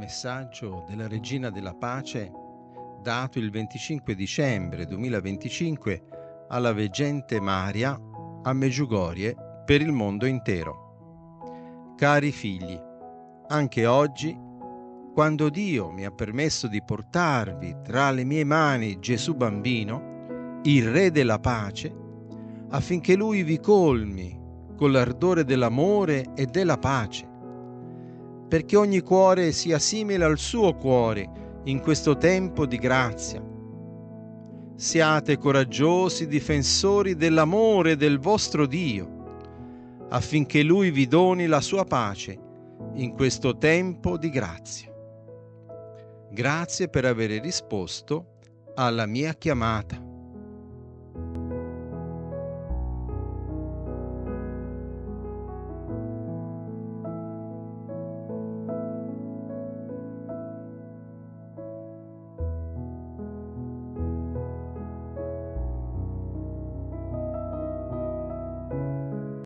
Messaggio della Regina della Pace dato il 25 dicembre 2025 alla Veggente Maria a Meggiugorie per il mondo intero. Cari figli, anche oggi, quando Dio mi ha permesso di portarvi tra le mie mani Gesù bambino, il Re della pace, affinché Lui vi colmi con l'ardore dell'amore e della pace, perché ogni cuore sia simile al suo cuore in questo tempo di grazia. Siate coraggiosi difensori dell'amore del vostro Dio, affinché Lui vi doni la sua pace in questo tempo di grazia. Grazie per aver risposto alla mia chiamata.